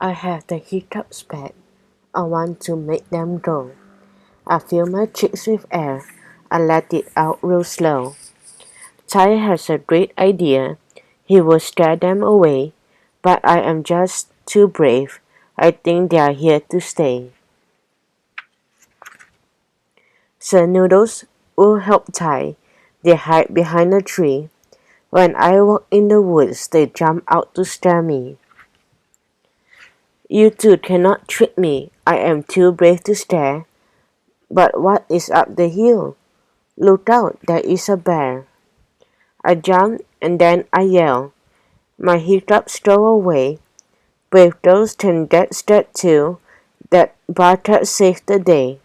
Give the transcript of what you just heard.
I have the hiccups back. I want to make them grow. I fill my cheeks with air and let it out real slow. Ty has a great idea. He will scare them away, but I am just too brave. I think they are here to stay. So Noodles will help Ty. They hide behind a tree. When I walk in the woods, they jump out to stare me. You two cannot trick me. I am too brave to stare. But what is up the hill? Look out, there is a bear. I jump and then I yell. My hiccups throw away. Brave girls turn dead scared too. That barker saved the day.